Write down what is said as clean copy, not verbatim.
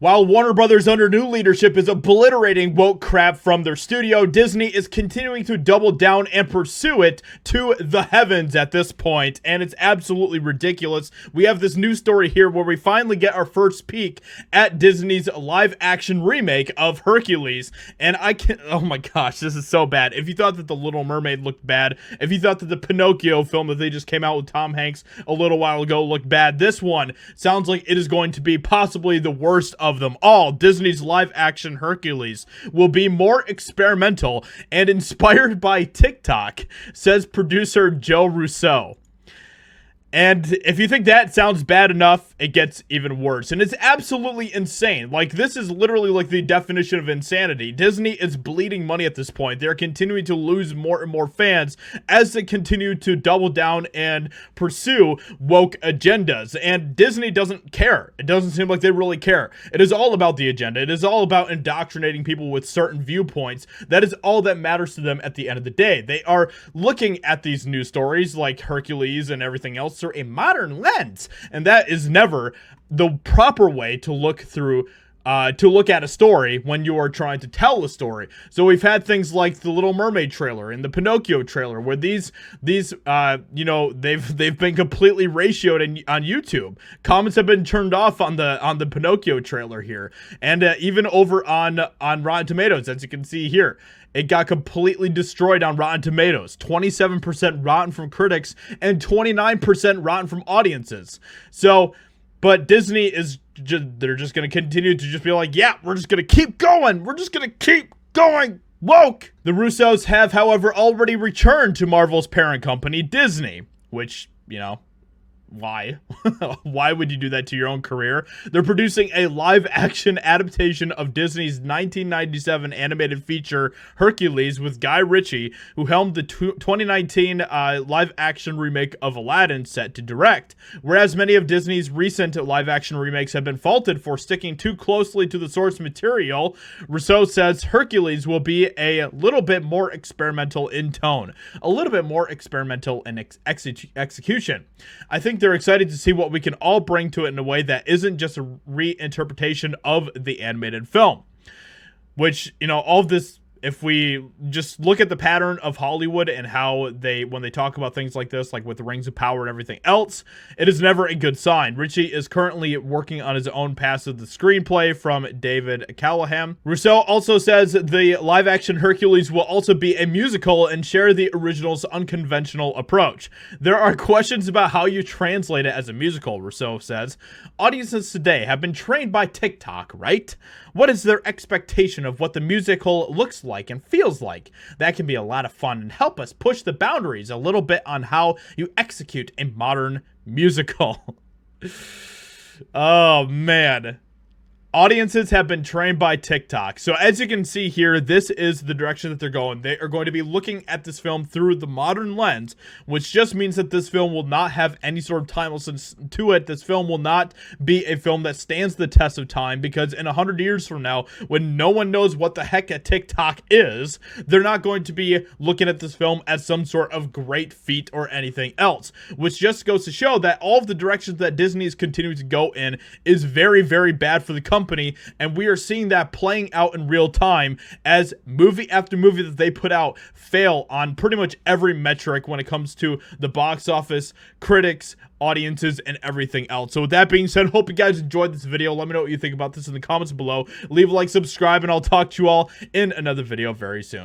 While Warner Brothers under new leadership is obliterating woke crap from their studio, Disney is continuing to double down and pursue it to the heavens at this point, and it's absolutely ridiculous. We have this new story here where we finally get our first peek at Disney's live-action remake of Hercules, and oh my gosh, this is so bad. If you thought that The Little Mermaid looked bad, if you thought that the Pinocchio film that they just came out with Tom Hanks a little while ago looked bad, this one sounds like it is going to be possibly the worst of them all. Disney's live-action Hercules will be more experimental and inspired by TikTok, says producer Joe Russo. And if you think that sounds bad enough, it gets even worse. And it's absolutely insane. Like, this is literally like the definition of insanity. Disney is bleeding money at this point. They're continuing to lose more and more fans as they continue to double down and pursue woke agendas. And Disney doesn't care. It doesn't seem like they really care. It is all about the agenda. It is all about indoctrinating people with certain viewpoints. That is all that matters to them at the end of the day. They are looking at these news stories like Hercules and everything else through a modern lens, and that is never the proper way to look through to look at a story when you are trying to tell a story. So we've had things like the Little Mermaid trailer and the Pinocchio trailer, where these you know, they've been completely ratioed on YouTube. Comments have been turned off on the Pinocchio trailer here, and even over on Rotten Tomatoes, as you can see here. It got completely destroyed on Rotten Tomatoes. 27% rotten from critics and 29% rotten from audiences. So, but Disney is they're just going to continue to just be like, yeah, we're just going to keep going. We're just going to keep going woke. The Russos have, however, already returned to Marvel's parent company, Disney, which, you know, why? Why would you do that to your own career? They're producing a live-action adaptation of Disney's 1997 animated feature Hercules with Guy Ritchie, who helmed the 2019 live-action remake of Aladdin, set to direct. Whereas many of Disney's recent live-action remakes have been faulted for sticking too closely to the source material, Russo says Hercules will be a little bit more experimental in tone, a little bit more experimental in execution. I think they're excited to see what we can all bring to it in a way that isn't just a reinterpretation of the animated film. Which, you know, all of this, if we just look at the pattern of Hollywood and how when they talk about things like this, like with the Rings of Power and everything else, it is never a good sign. Ritchie is currently working on his own pass of the screenplay from David Callahan. Russo also says the live-action Hercules will also be a musical and share the original's unconventional approach. There are questions about how you translate it as a musical, Russo says. Audiences today have been trained by TikTok, right? What is their expectation of what the musical looks like and feels like? That can be a lot of fun and help us push the boundaries a little bit on how you execute a modern musical. Oh, man. Audiences have been trained by TikTok. So as you can see here, this is the direction that they're going. They are going to be looking at this film through the modern lens, which just means that this film will not have any sort of timelessness to it. This film will not be a film that stands the test of time, because in 100 years from now, when no one knows what the heck a TikTok is, they're not going to be looking at this film as some sort of great feat or anything else, which just goes to show that all of the directions that Disney is continuing to go in is very, very bad for the company. And we are seeing that playing out in real time as movie after movie that they put out fail on pretty much every metric when it comes to the box office, critics, audiences, and everything else. So with that being said, hope you guys enjoyed this video. Let me know what you think about this in the comments below. Leave a like, subscribe, and I'll talk to you all in another video very soon.